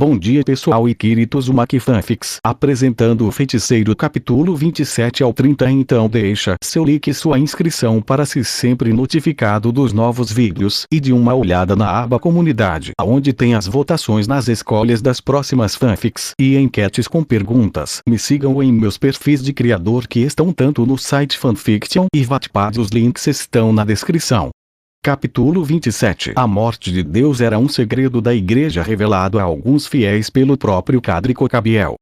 Bom dia pessoal e Kirito Uzumaki Fanfics apresentando o Feiticeiro capítulo 27 ao 30. Então deixa seu like e sua inscrição para ser sempre notificado dos novos vídeos e de uma olhada na aba comunidade onde tem as votações nas escolhas das próximas fanfics e enquetes com perguntas. Me sigam em meus perfis de criador que estão tanto no site Fanfiction e Wattpad, os links estão na descrição. Capítulo 27. A morte de Deus era um segredo da igreja revelado a alguns fiéis pelo próprio Padre Kokabiel.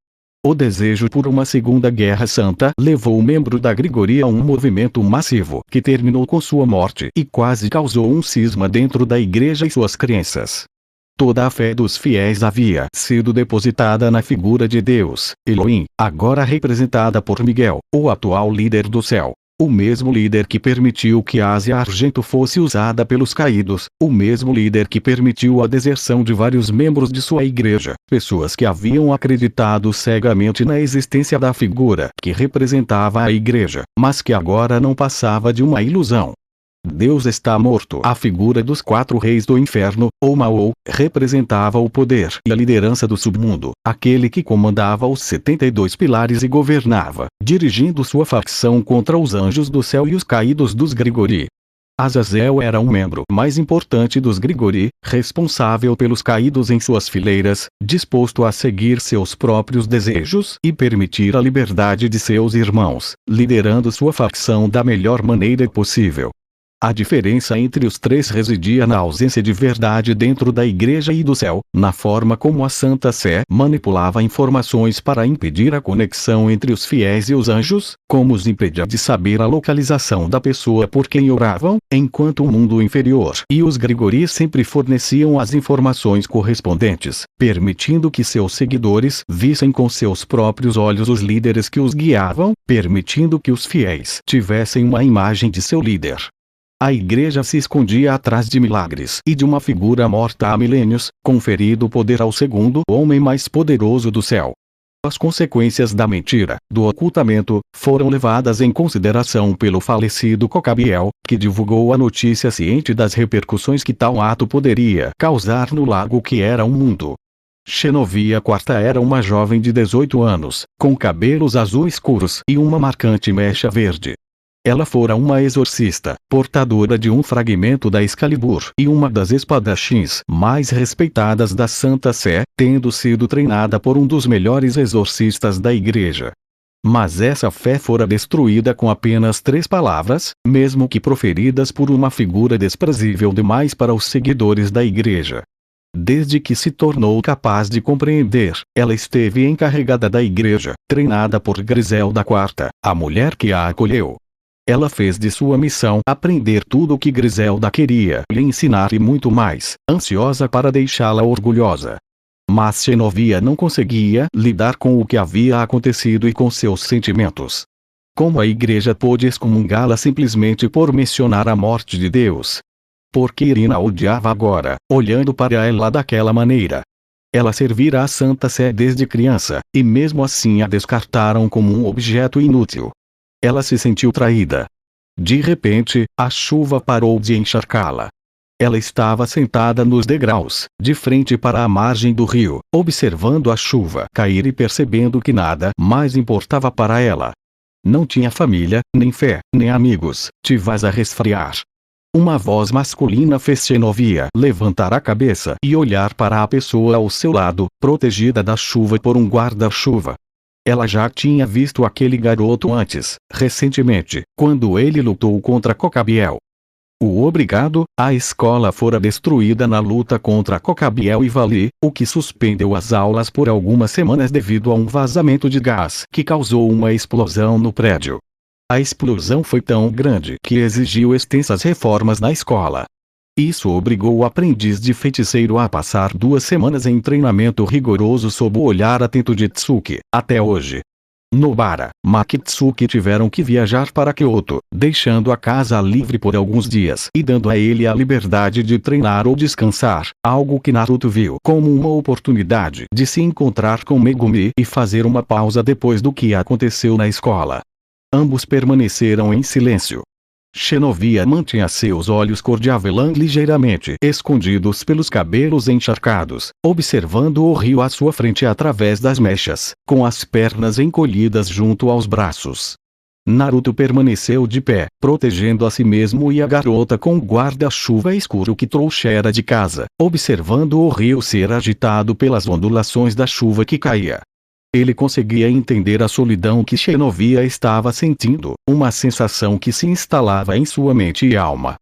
O desejo por uma segunda guerra santa levou o membro da Grigoria a um movimento massivo que terminou com sua morte e quase causou um cisma dentro da igreja e suas crenças. Toda a fé dos fiéis havia sido depositada na figura de Deus, Elohim, agora representada por Miguel, o atual líder do céu. O mesmo líder que permitiu que a Ásia Argento fosse usada pelos caídos, o mesmo líder que permitiu a deserção de vários membros de sua igreja, pessoas que haviam acreditado cegamente na existência da figura que representava a igreja, mas que agora não passava de uma ilusão. Deus está morto. A figura dos 4 reis do inferno, ou Maou, representava o poder e a liderança do submundo, aquele que comandava os 72 pilares e governava, dirigindo sua facção contra os anjos do céu e os caídos dos Grigori. Azazel era um membro mais importante dos Grigori, responsável pelos caídos em suas fileiras, disposto a seguir seus próprios desejos e permitir a liberdade de seus irmãos, liderando sua facção da melhor maneira possível. A diferença entre os 3 residia na ausência de verdade dentro da igreja e do céu, na forma como a Santa Sé manipulava informações para impedir a conexão entre os fiéis e os anjos, como os impedia de saber a localização da pessoa por quem oravam, enquanto o mundo inferior e os Grigori sempre forneciam as informações correspondentes, permitindo que seus seguidores vissem com seus próprios olhos os líderes que os guiavam, permitindo que os fiéis tivessem uma imagem de seu líder. A igreja se escondia atrás de milagres e de uma figura morta há milênios, conferindo poder ao segundo homem mais poderoso do céu. As consequências da mentira, do ocultamento, foram levadas em consideração pelo falecido Kokabiel, que divulgou a notícia ciente das repercussões que tal ato poderia causar no lago que era um mundo. Xenovia IV era uma jovem de 18 anos, com cabelos azul escuros e uma marcante mecha verde. Ela fora uma exorcista, portadora de um fragmento da Excalibur e uma das espadachins mais respeitadas da Santa Sé, tendo sido treinada por um dos melhores exorcistas da igreja. Mas essa fé fora destruída com apenas 3 palavras, mesmo que proferidas por uma figura desprezível demais para os seguidores da igreja. Desde que se tornou capaz de compreender, ela esteve encarregada da igreja, treinada por Griselda IV, a mulher que a acolheu. Ela fez de sua missão aprender tudo o que Griselda queria lhe ensinar e muito mais, ansiosa para deixá-la orgulhosa. Mas Xenovia não conseguia lidar com o que havia acontecido e com seus sentimentos. Como a igreja pôde excomungá-la simplesmente por mencionar a morte de Deus? Porque Irina a odiava agora, olhando para ela daquela maneira. Ela servira a Santa Sé desde criança, e mesmo assim a descartaram como um objeto inútil. Ela se sentiu traída. De repente, a chuva parou de encharcá-la. Ela estava sentada nos degraus, de frente para a margem do rio, observando a chuva cair e percebendo que nada mais importava para ela. Não tinha família, nem fé, nem amigos. Te vais a resfriar. Uma voz masculina fez Xenovia levantar a cabeça e olhar para a pessoa ao seu lado, protegida da chuva por um guarda-chuva. Ela já tinha visto aquele garoto antes, recentemente, quando ele lutou contra Kokabiel. O obrigado, a escola fora destruída na luta contra Kokabiel e Vali, o que suspendeu as aulas por algumas semanas devido a um vazamento de gás que causou uma explosão no prédio. A explosão foi tão grande que exigiu extensas reformas na escola. Isso obrigou o aprendiz de feiticeiro a passar 2 semanas em treinamento rigoroso sob o olhar atento de Tsuki, até hoje. Nobara, Maki e Tsuki tiveram que viajar para Kyoto, deixando a casa livre por alguns dias e dando a ele a liberdade de treinar ou descansar, algo que Naruto viu como uma oportunidade de se encontrar com Megumi e fazer uma pausa depois do que aconteceu na escola. Ambos permaneceram em silêncio. Shinoviya mantinha seus olhos cor de avelã ligeiramente escondidos pelos cabelos encharcados, observando o rio à sua frente através das mechas, com as pernas encolhidas junto aos braços. Naruto permaneceu de pé, protegendo a si mesmo e a garota com o guarda-chuva escuro que trouxera de casa, observando o rio ser agitado pelas ondulações da chuva que caía. Ele conseguia entender a solidão que Shinoviya estava sentindo, uma sensação que se instalava em sua mente e alma.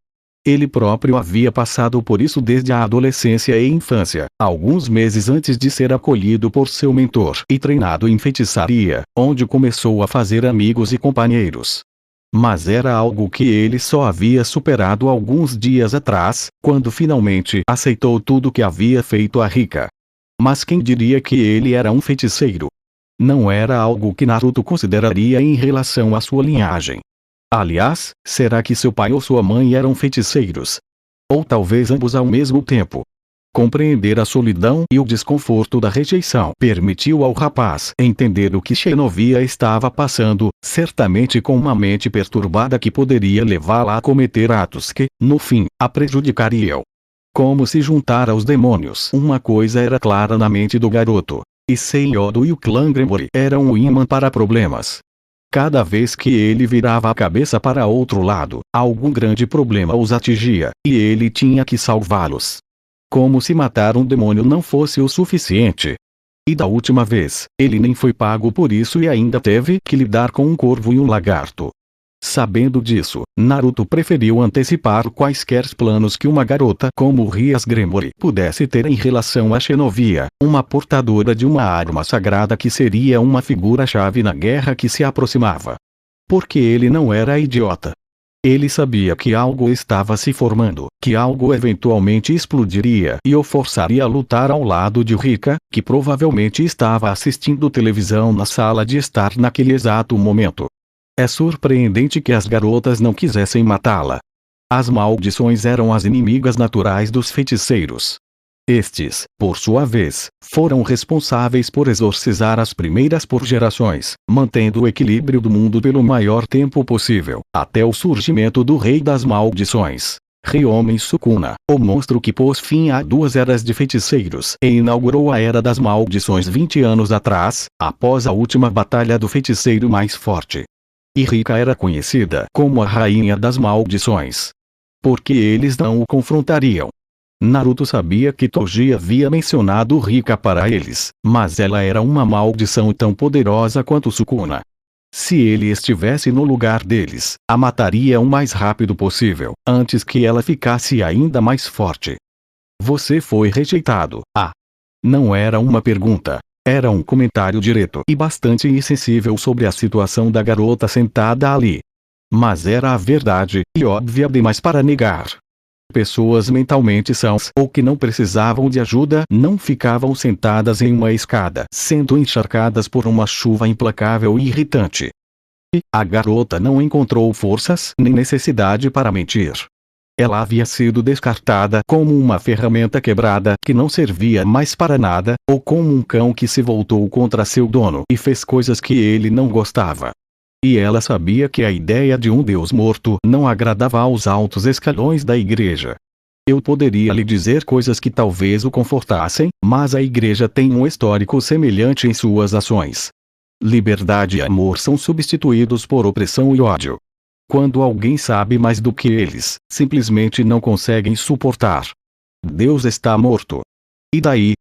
Ele próprio havia passado por isso desde a adolescência e infância, alguns meses antes de ser acolhido por seu mentor e treinado em feitiçaria, onde começou a fazer amigos e companheiros. Mas era algo que ele só havia superado alguns dias atrás, quando finalmente aceitou tudo que havia feito a Rika. Mas quem diria que ele era um feiticeiro? Não era algo que Naruto consideraria em relação à sua linhagem. Aliás, será que seu pai ou sua mãe eram feiticeiros? Ou talvez ambos ao mesmo tempo? Compreender a solidão e o desconforto da rejeição permitiu ao rapaz entender o que Shinoviya estava passando, certamente com uma mente perturbada que poderia levá-la a cometer atos que, no fim, a prejudicariam. Como se juntar aos demônios. Uma coisa era clara na mente do garoto. E Seiyodo e o clã Gremory eram um imã para problemas. Cada vez que ele virava a cabeça para outro lado, algum grande problema os atingia, e ele tinha que salvá-los. Como se matar um demônio não fosse o suficiente. E da última vez, ele nem foi pago por isso e ainda teve que lidar com um corvo e um lagarto. Sabendo disso, Naruto preferiu antecipar quaisquer planos que uma garota como Rias Gremory pudesse ter em relação a Shinoviya, uma portadora de uma arma sagrada que seria uma figura-chave na guerra que se aproximava. Porque ele não era idiota. Ele sabia que algo estava se formando, que algo eventualmente explodiria e o forçaria a lutar ao lado de Rika, que provavelmente estava assistindo televisão na sala de estar naquele exato momento. É surpreendente que as garotas não quisessem matá-la. As maldições eram as inimigas naturais dos feiticeiros. Estes, por sua vez, foram responsáveis por exorcizar as primeiras por gerações, mantendo o equilíbrio do mundo pelo maior tempo possível, até o surgimento do Rei das Maldições. Ryomen Sukuna, o monstro que pôs fim a 2 eras de feiticeiros e inaugurou a Era das Maldições 20 anos atrás, após a última batalha do feiticeiro mais forte. E Rika era conhecida como a Rainha das Maldições. Porque eles não o confrontariam? Naruto sabia que Toji havia mencionado Rika para eles, mas ela era uma maldição tão poderosa quanto Sukuna. Se ele estivesse no lugar deles, a mataria o mais rápido possível, antes que ela ficasse ainda mais forte. Você foi rejeitado. Não era uma pergunta. Era um comentário direto e bastante insensível sobre a situação da garota sentada ali. Mas era a verdade, e óbvia demais para negar. Pessoas mentalmente sãs ou que não precisavam de ajuda não ficavam sentadas em uma escada, sendo encharcadas por uma chuva implacável e irritante. E a garota não encontrou forças nem necessidade para mentir. Ela havia sido descartada como uma ferramenta quebrada que não servia mais para nada, ou como um cão que se voltou contra seu dono e fez coisas que ele não gostava. E ela sabia que a ideia de um Deus morto não agradava aos altos escalões da igreja. Eu poderia lhe dizer coisas que talvez o confortassem, mas a igreja tem um histórico semelhante em suas ações. Liberdade e amor são substituídos por opressão e ódio. Quando alguém sabe mais do que eles, simplesmente não conseguem suportar. Deus está morto. E daí?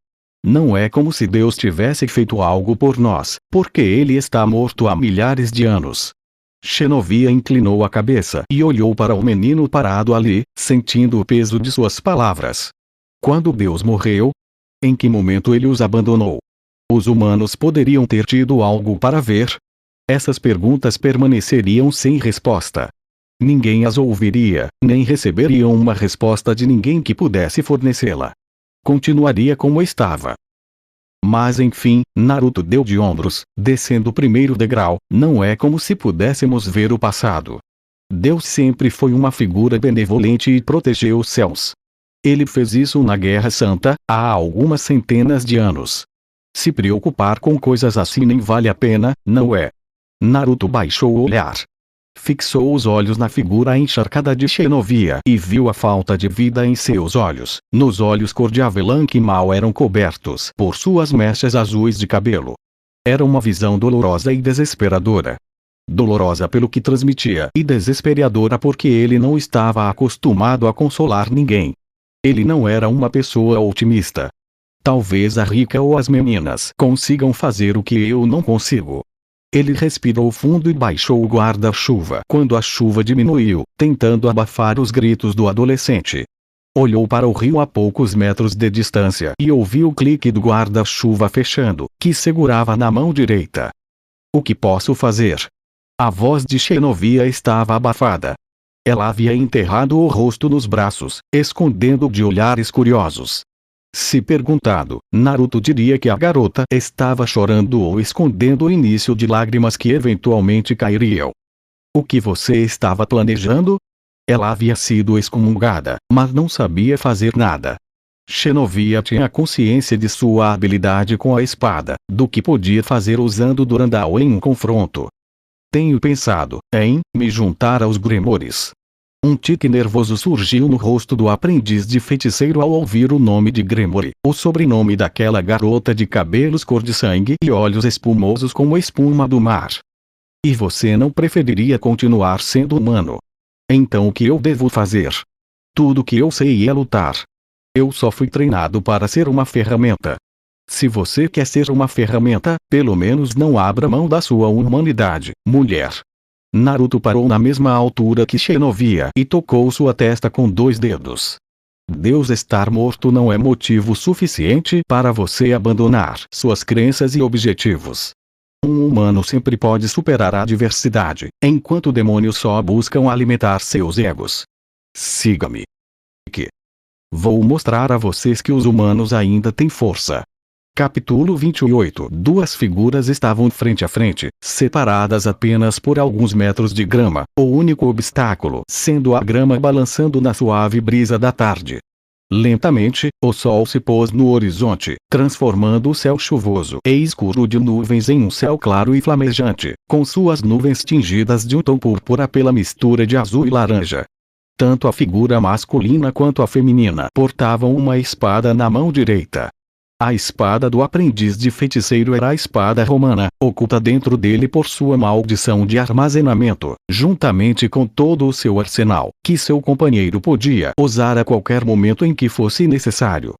Não é como se Deus tivesse feito algo por nós, porque ele está morto há milhares de anos. Shinoviya inclinou a cabeça e olhou para o menino parado ali, sentindo o peso de suas palavras. Quando Deus morreu? Em que momento ele os abandonou? Os humanos poderiam ter tido algo para ver? Essas perguntas permaneceriam sem resposta. Ninguém as ouviria, nem receberiam uma resposta de ninguém que pudesse fornecê-la. Continuaria como estava. Mas enfim, Naruto deu de ombros, descendo o primeiro degrau. Não é como se pudéssemos ver o passado. Deus sempre foi uma figura benevolente e protegeu os céus. Ele fez isso na Guerra Santa, há algumas centenas de anos. Se preocupar com coisas assim nem vale a pena, não é? Naruto baixou o olhar. Fixou os olhos na figura encharcada de Xenovia e viu a falta de vida em seus olhos, nos olhos cor de avelã que mal eram cobertos por suas mechas azuis de cabelo. Era uma visão dolorosa e desesperadora. Dolorosa pelo que transmitia e desesperadora porque ele não estava acostumado a consolar ninguém. Ele não era uma pessoa otimista. Talvez a rica ou as meninas consigam fazer o que eu não consigo. Ele respirou fundo e baixou o guarda-chuva quando a chuva diminuiu, tentando abafar os gritos do adolescente. Olhou para o rio a poucos metros de distância e ouviu o clique do guarda-chuva fechando, que segurava na mão direita. O que posso fazer? A voz de Xenovia estava abafada. Ela havia enterrado o rosto nos braços, escondendo de olhares curiosos. Se perguntado, Naruto diria que a garota estava chorando ou escondendo o início de lágrimas que eventualmente cairiam. O que você estava planejando? Ela havia sido excomungada, mas não sabia fazer nada. Xenovia tinha consciência de sua habilidade com a espada, do que podia fazer usando Durandal em um confronto. Tenho pensado em me juntar aos Gremores. Um tique nervoso surgiu no rosto do aprendiz de feiticeiro ao ouvir o nome de Gremore, o sobrenome daquela garota de cabelos cor de sangue e olhos espumosos como espuma do mar. E você não preferiria continuar sendo humano? Então o que eu devo fazer? Tudo que eu sei é lutar. Eu só fui treinado para ser uma ferramenta. Se você quer ser uma ferramenta, pelo menos não abra mão da sua humanidade, mulher. Naruto parou na mesma altura que Xenovia e tocou sua testa com 2 dedos. Deus estar morto não é motivo suficiente para você abandonar suas crenças e objetivos. Um humano sempre pode superar a adversidade, enquanto demônios só buscam alimentar seus egos. Siga-me. Vou mostrar a vocês que os humanos ainda têm força. Capítulo 28. Duas figuras estavam frente a frente, separadas apenas por alguns metros de grama, o único obstáculo sendo a grama balançando na suave brisa da tarde. Lentamente, o sol se pôs no horizonte, transformando o céu chuvoso e escuro de nuvens em um céu claro e flamejante, com suas nuvens tingidas de um tom púrpura pela mistura de azul e laranja. Tanto a figura masculina quanto a feminina portavam uma espada na mão direita. A espada do aprendiz de feiticeiro era a espada romana, oculta dentro dele por sua maldição de armazenamento, juntamente com todo o seu arsenal, que seu companheiro podia usar a qualquer momento em que fosse necessário.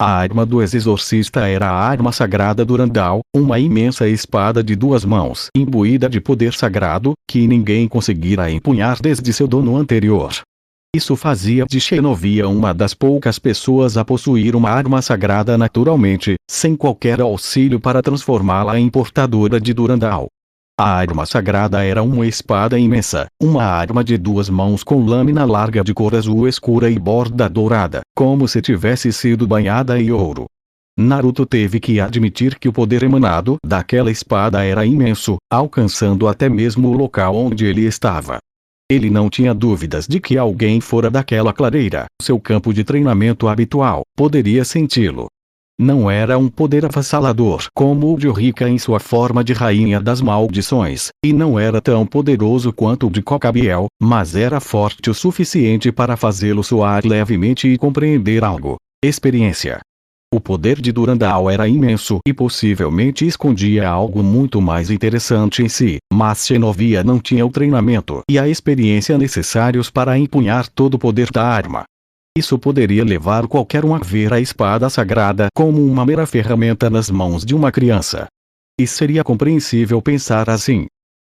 A arma do ex-exorcista era a arma sagrada Durandal, uma imensa espada de 2 mãos imbuída de poder sagrado, que ninguém conseguira empunhar desde seu dono anterior. Isso fazia de Xenovia uma das poucas pessoas a possuir uma arma sagrada naturalmente, sem qualquer auxílio para transformá-la em portadora de Durandal. A arma sagrada era uma espada imensa, uma arma de 2 mãos com lâmina larga de cor azul escura e borda dourada, como se tivesse sido banhada em ouro. Naruto teve que admitir que o poder emanado daquela espada era imenso, alcançando até mesmo o local onde ele estava. Ele não tinha dúvidas de que alguém fora daquela clareira, seu campo de treinamento habitual, poderia senti-lo. Não era um poder avassalador como o de Rika em sua forma de rainha das maldições, e não era tão poderoso quanto o de Kokabiel, mas era forte o suficiente para fazê-lo soar levemente e compreender algo. Experiência. O poder de Durandal era imenso e possivelmente escondia algo muito mais interessante em si, mas Xenovia não tinha o treinamento e a experiência necessários para empunhar todo o poder da arma. Isso poderia levar qualquer um a ver a espada sagrada como uma mera ferramenta nas mãos de uma criança. E seria compreensível pensar assim.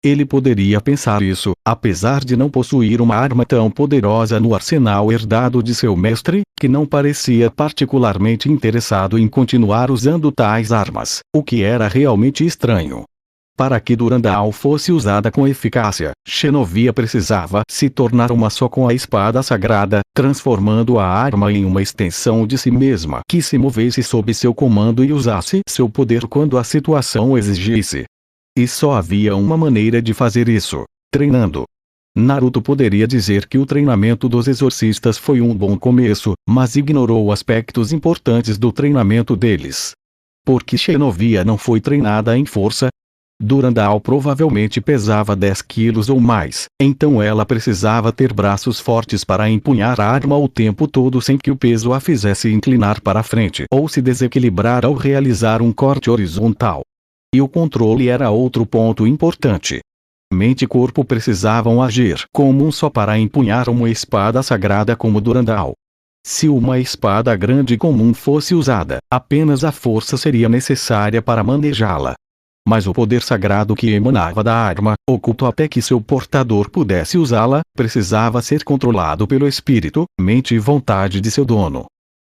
Ele poderia pensar isso, apesar de não possuir uma arma tão poderosa no arsenal herdado de seu mestre, que não parecia particularmente interessado em continuar usando tais armas, o que era realmente estranho. Para que Durandal fosse usada com eficácia, Xenovia precisava se tornar uma só com a espada sagrada, transformando a arma em uma extensão de si mesma que se movesse sob seu comando e usasse seu poder quando a situação exigisse. E só havia uma maneira de fazer isso: treinando. Naruto poderia dizer que o treinamento dos exorcistas foi um bom começo, mas ignorou aspectos importantes do treinamento deles. Por que Xenovia não foi treinada em força? Durandal provavelmente pesava 10 quilos ou mais, então ela precisava ter braços fortes para empunhar a arma o tempo todo sem que o peso a fizesse inclinar para frente ou se desequilibrar ao realizar um corte horizontal. E o controle era outro ponto importante. Mente e corpo precisavam agir como um só para empunhar uma espada sagrada como Durandal. Se uma espada grande comum fosse usada, apenas a força seria necessária para manejá-la. Mas o poder sagrado que emanava da arma, oculto até que seu portador pudesse usá-la, precisava ser controlado pelo espírito, mente e vontade de seu dono.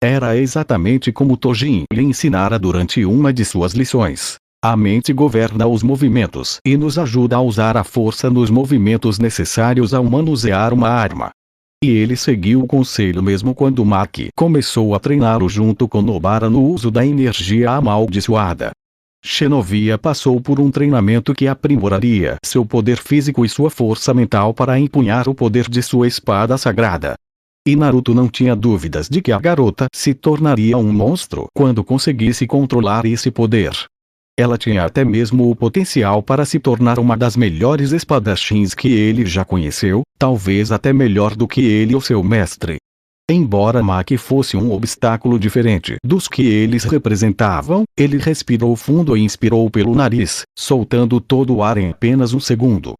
Era exatamente como Tojin lhe ensinara durante uma de suas lições. A mente governa os movimentos e nos ajuda a usar a força nos movimentos necessários ao manusear uma arma. E ele seguiu o conselho mesmo quando Maki começou a treiná-lo junto com Nobara no uso da energia amaldiçoada. Xenovia passou por um treinamento que aprimoraria seu poder físico e sua força mental para empunhar o poder de sua espada sagrada. E Naruto não tinha dúvidas de que a garota se tornaria um monstro quando conseguisse controlar esse poder. Ela tinha até mesmo o potencial para se tornar uma das melhores espadachins que ele já conheceu, talvez até melhor do que ele ou seu mestre. Embora Maki fosse um obstáculo diferente dos que eles representavam, ele respirou fundo e inspirou pelo nariz, soltando todo o ar em apenas um segundo.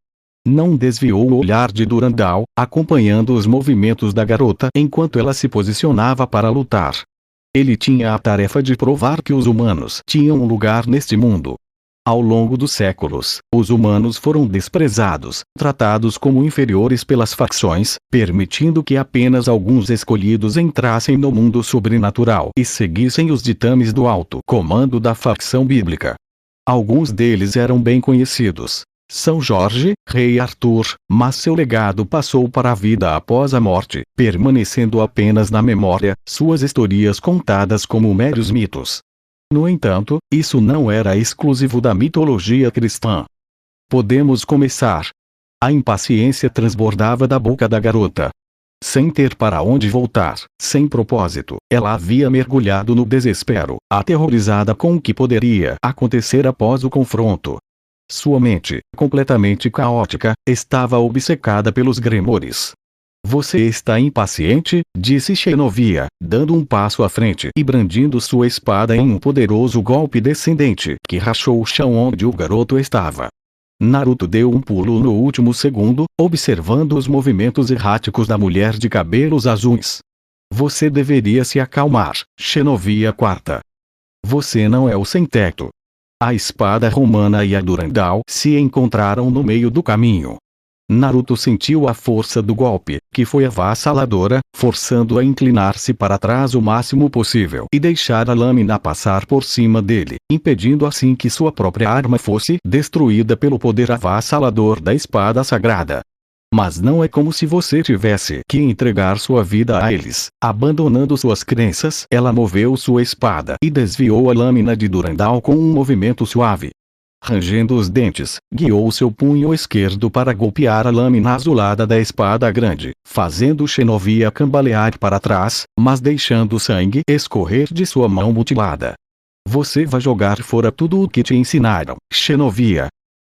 Não desviou o olhar de Durandal, acompanhando os movimentos da garota enquanto ela se posicionava para lutar. Ele tinha a tarefa de provar que os humanos tinham um lugar neste mundo. Ao longo dos séculos, os humanos foram desprezados, tratados como inferiores pelas facções, permitindo que apenas alguns escolhidos entrassem no mundo sobrenatural e seguissem os ditames do alto comando da facção bíblica. Alguns deles eram bem conhecidos. São Jorge, Rei Arthur, mas seu legado passou para a vida após a morte, permanecendo apenas na memória, suas histórias contadas como meros mitos. No entanto, isso não era exclusivo da mitologia cristã. Podemos começar. A impaciência transbordava da boca da garota. Sem ter para onde voltar, sem propósito, ela havia mergulhado no desespero, aterrorizada com o que poderia acontecer após o confronto. Sua mente, completamente caótica, estava obcecada pelos gremores. Você está impaciente? Disse Xenovia, dando um passo à frente e brandindo sua espada em um poderoso golpe descendente que rachou o chão onde o garoto estava. Naruto deu um pulo no último segundo, observando os movimentos erráticos da mulher de cabelos azuis. Você deveria se acalmar, Xenovia IV. Você não é o sem-teto. A espada romana e a Durandal se encontraram no meio do caminho. Naruto sentiu a força do golpe, que foi avassaladora, forçando-o a inclinar-se para trás o máximo possível e deixar a lâmina passar por cima dele, impedindo assim que sua própria arma fosse destruída pelo poder avassalador da espada sagrada. Mas não é como se você tivesse que entregar sua vida a eles. Abandonando suas crenças, ela moveu sua espada e desviou a lâmina de Durandal com um movimento suave. Rangendo os dentes, guiou seu punho esquerdo para golpear a lâmina azulada da espada grande, fazendo Xenovia cambalear para trás, mas deixando o sangue escorrer de sua mão mutilada. Você vai jogar fora tudo o que te ensinaram, Xenovia.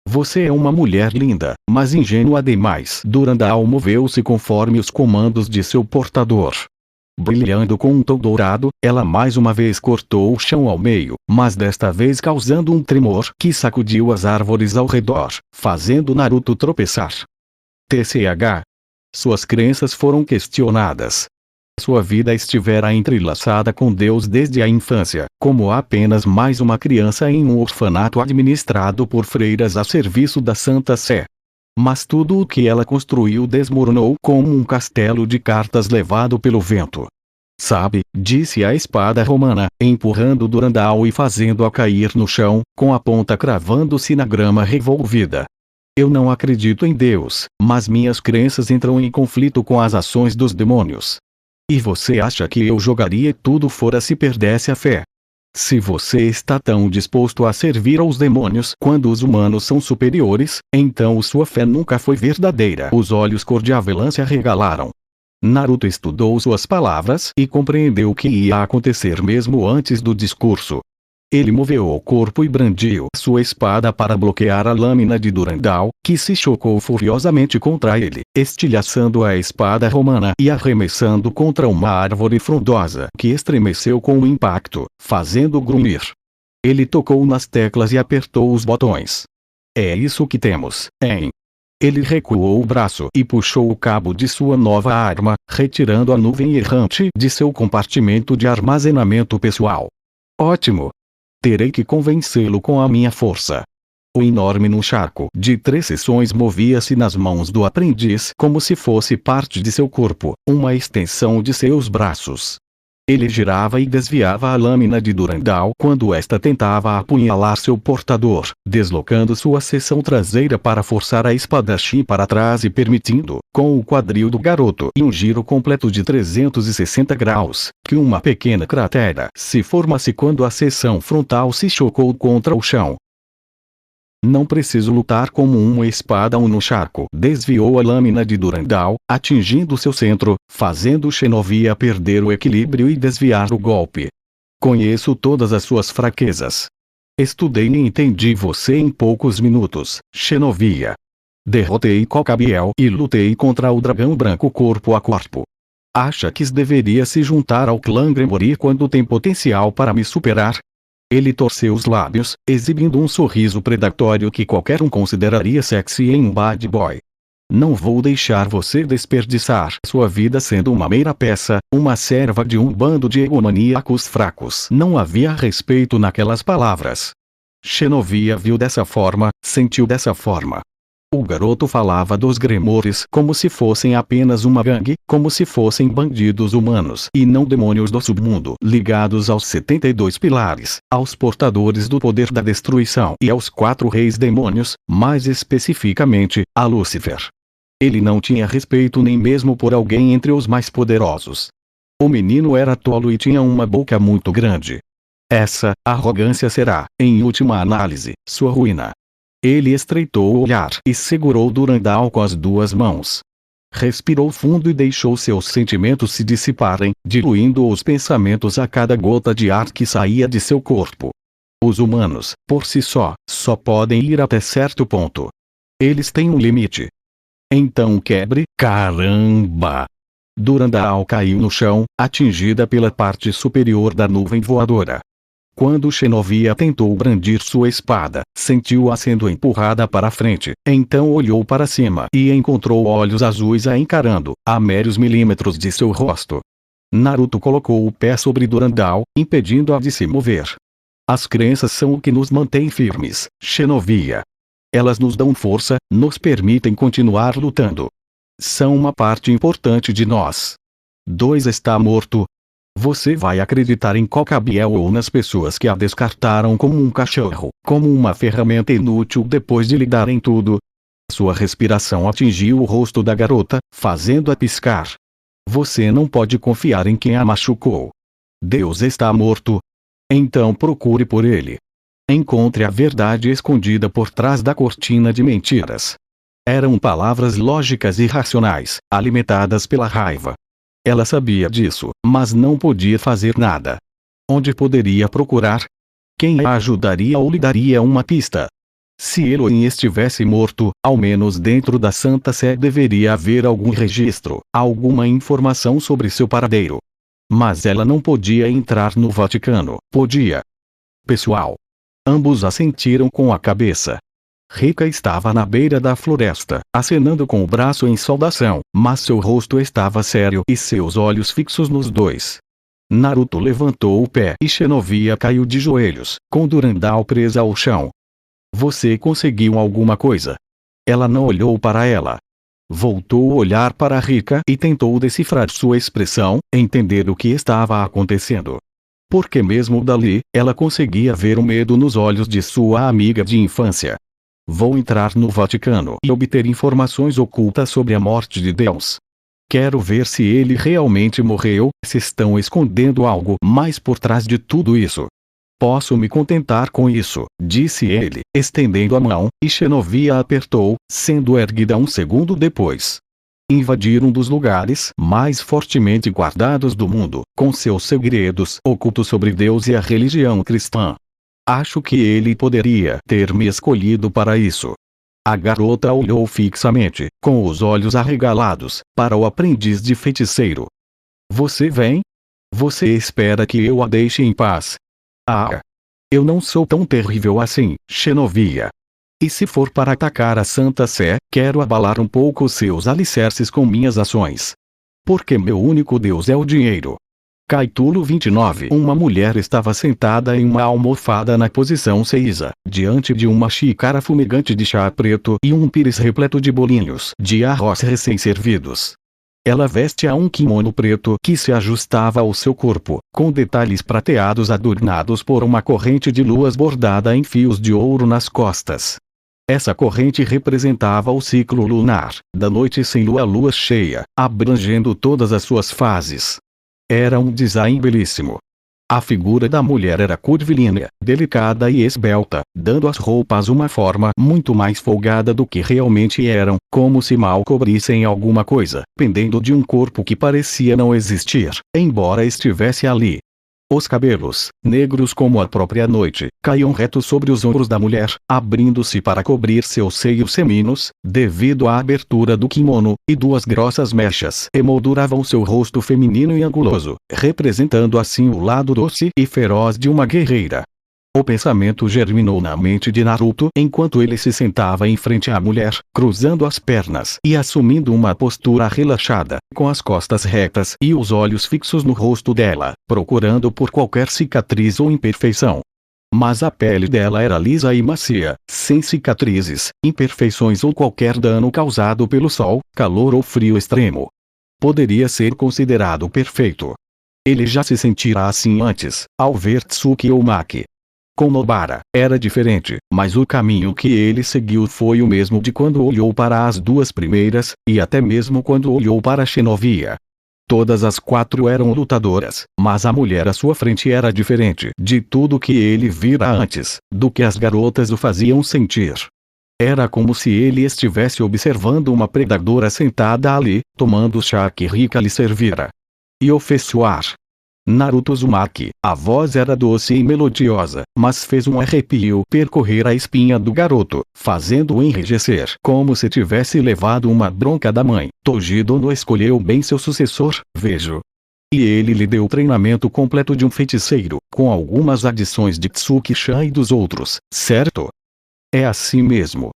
Você é uma mulher linda, mas ingênua demais. Durandal moveu-se conforme os comandos de seu portador. Brilhando com um tom dourado, ela mais uma vez cortou o chão ao meio, mas desta vez causando um tremor que sacudiu as árvores ao redor, fazendo Naruto tropeçar. TCH. Suas crenças foram questionadas. Sua vida estivera entrelaçada com Deus desde a infância, como apenas mais uma criança em um orfanato administrado por freiras a serviço da Santa Sé. Mas tudo o que ela construiu desmoronou como um castelo de cartas levado pelo vento. Sabe, disse a espada romana, empurrando Durandal e fazendo-a cair no chão, com a ponta cravando-se na grama revolvida. Eu não acredito em Deus, mas minhas crenças entram em conflito com as ações dos demônios. E você acha que eu jogaria tudo fora se perdesse a fé? Se você está tão disposto a servir aos demônios quando os humanos são superiores, então sua fé nunca foi verdadeira. Os olhos cor de avelã se arregalaram. Naruto estudou suas palavras e compreendeu o que ia acontecer mesmo antes do discurso. Ele moveu o corpo e brandiu sua espada para bloquear a lâmina de Durandal, que se chocou furiosamente contra ele, estilhaçando a espada romana e arremessando contra uma árvore frondosa que estremeceu com o impacto, fazendo grunhir. Ele tocou nas teclas e apertou os botões. É isso que temos, hein? Ele recuou o braço e puxou o cabo de sua nova arma, retirando a nuvem errante de seu compartimento de armazenamento pessoal. Ótimo! Terei que convencê-lo com a minha força. O enorme nunchaku de 3 seções movia-se nas mãos do aprendiz como se fosse parte de seu corpo, uma extensão de seus braços. Ele girava e desviava a lâmina de Durandal quando esta tentava apunhalar seu portador, deslocando sua seção traseira para forçar a espadachim para trás e permitindo, com o quadril do garoto e um giro completo de 360 graus, que uma pequena cratera se formasse quando a seção frontal se chocou contra o chão. Não preciso lutar como uma espada. Um nunchaku desviou a lâmina de Durandal, atingindo seu centro, fazendo Xenovia perder o equilíbrio e desviar o golpe. Conheço todas as suas fraquezas. Estudei e entendi você em poucos minutos, Xenovia. Derrotei Cocabiel e lutei contra o dragão branco corpo a corpo. Acha que deveria se juntar ao clã Gremori quando tem potencial para me superar? Ele torceu os lábios, exibindo um sorriso predatório que qualquer um consideraria sexy em um bad boy. Não vou deixar você desperdiçar sua vida sendo uma mera peça, uma serva de um bando de egomaníacos fracos. Não havia respeito naquelas palavras. Xenovia viu dessa forma, sentiu dessa forma. O garoto falava dos Gremores como se fossem apenas uma gangue, como se fossem bandidos humanos e não demônios do submundo ligados aos 72 pilares, aos portadores do poder da destruição e aos 4 reis demônios, mais especificamente, a Lúcifer. Ele não tinha respeito nem mesmo por alguém entre os mais poderosos. O menino era tolo e tinha uma boca muito grande. Essa arrogância será, em última análise, sua ruína. Ele estreitou o olhar e segurou Durandal com as 2 mãos. Respirou fundo e deixou seus sentimentos se dissiparem, diluindo os pensamentos a cada gota de ar que saía de seu corpo. Os humanos, por si só podem ir até certo ponto. Eles têm um limite. Então quebre, caramba! Durandal caiu no chão, atingida pela parte superior da nuvem voadora. Quando Xenovia tentou brandir sua espada, sentiu-a sendo empurrada para a frente, então olhou para cima e encontrou olhos azuis a encarando, a meros milímetros de seu rosto. Naruto colocou o pé sobre Durandal, impedindo-a de se mover. As crenças são o que nos mantém firmes, Xenovia. Elas nos dão força, nos permitem continuar lutando. São uma parte importante de nós. 2 está morto. Você vai acreditar em Cocabiel ou nas pessoas que a descartaram como um cachorro, como uma ferramenta inútil depois de lhe darem tudo? Sua respiração atingiu o rosto da garota, fazendo-a piscar. Você não pode confiar em quem a machucou. Deus está morto. Então procure por ele. Encontre a verdade escondida por trás da cortina de mentiras. Eram palavras lógicas e racionais, alimentadas pela raiva. Ela sabia disso, mas não podia fazer nada. Onde poderia procurar? Quem a ajudaria ou lhe daria uma pista? Se Elohim estivesse morto, ao menos dentro da Santa Sé deveria haver algum registro, alguma informação sobre seu paradeiro. Mas ela não podia entrar no Vaticano, podia? Pessoal. Ambos assentiram com a cabeça. Rika estava na beira da floresta, acenando com o braço em saudação, mas seu rosto estava sério e seus olhos fixos nos 2. Naruto levantou o pé e Xenovia caiu de joelhos, com Durandal presa ao chão. Você conseguiu alguma coisa? Ela não olhou para ela. Voltou a olhar para Rika e tentou decifrar sua expressão, entender o que estava acontecendo. Porque mesmo dali, ela conseguia ver o medo nos olhos de sua amiga de infância. Vou entrar no Vaticano e obter informações ocultas sobre a morte de Deus. Quero ver se ele realmente morreu, se estão escondendo algo mais por trás de tudo isso. Posso me contentar com isso, disse ele, estendendo a mão, e Xenovia apertou, sendo erguida um segundo depois. Invadir um dos lugares mais fortemente guardados do mundo, com seus segredos ocultos sobre Deus e a religião cristã. Acho que ele poderia ter me escolhido para isso. A garota olhou fixamente, com os olhos arregalados, para o aprendiz de feiticeiro. Você vem? Você espera que eu a deixe em paz? Ah! Eu não sou tão terrível assim, Xenovia. E se for para atacar a Santa Sé, quero abalar um pouco seus alicerces com minhas ações. Porque meu único Deus é o dinheiro. Capítulo 29. Uma mulher estava sentada em uma almofada na posição Seiza, diante de uma xícara fumegante de chá preto e um pires repleto de bolinhos de arroz recém-servidos. Ela vestia um kimono preto que se ajustava ao seu corpo, com detalhes prateados adornados por uma corrente de luas bordada em fios de ouro nas costas. Essa corrente representava o ciclo lunar, da noite sem lua cheia, abrangendo todas as suas fases. Era um design belíssimo. A figura da mulher era curvilínea, delicada e esbelta, dando às roupas uma forma muito mais folgada do que realmente eram, como se mal cobrissem alguma coisa, pendendo de um corpo que parecia não existir, embora estivesse ali. Os cabelos, negros como a própria noite, caíam retos sobre os ombros da mulher, abrindo-se para cobrir seus seios seminos, devido à abertura do kimono, e duas grossas mechas emolduravam seu rosto feminino e anguloso, representando assim o lado doce e feroz de uma guerreira. O pensamento germinou na mente de Naruto enquanto ele se sentava em frente à mulher, cruzando as pernas e assumindo uma postura relaxada, com as costas retas e os olhos fixos no rosto dela, procurando por qualquer cicatriz ou imperfeição. Mas a pele dela era lisa e macia, sem cicatrizes, imperfeições ou qualquer dano causado pelo sol, calor ou frio extremo. Poderia ser considerado perfeito. Ele já se sentira assim antes, ao ver Tsuki Maki. Com Nobara, era diferente, mas o caminho que ele seguiu foi o mesmo de quando olhou para as duas primeiras, e até mesmo quando olhou para Xenovia. Todas as quatro eram lutadoras, mas a mulher à sua frente era diferente de tudo que ele vira antes, do que as garotas o faziam sentir. Era como se ele estivesse observando uma predadora sentada ali, tomando o chá que Rika lhe servira. E o feiçoar. Naruto Uzumaki, a voz era doce e melodiosa, mas fez um arrepio percorrer a espinha do garoto, fazendo-o enrijecer como se tivesse levado uma bronca da mãe. Toji Dono escolheu bem seu sucessor, vejo. E ele lhe deu o treinamento completo de um feiticeiro, com algumas adições de Tsuki-chan e dos outros, certo? É assim mesmo.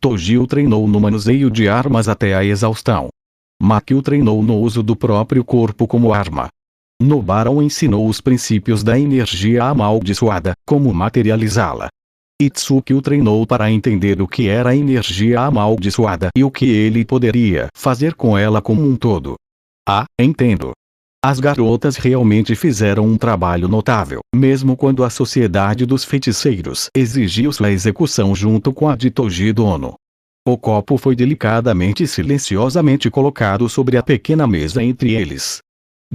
Toji o treinou no manuseio de armas até a exaustão. Maki o treinou no uso do próprio corpo como arma. Nobara o ensinou os princípios da energia amaldiçoada, como materializá-la. Itsuki o treinou para entender o que era a energia amaldiçoada e o que ele poderia fazer com ela como um todo. Ah, entendo. As garotas realmente fizeram um trabalho notável, mesmo quando a Sociedade dos Feiticeiros exigiu sua execução junto com a de Toji Dono. O copo foi delicadamente e silenciosamente colocado sobre a pequena mesa entre eles.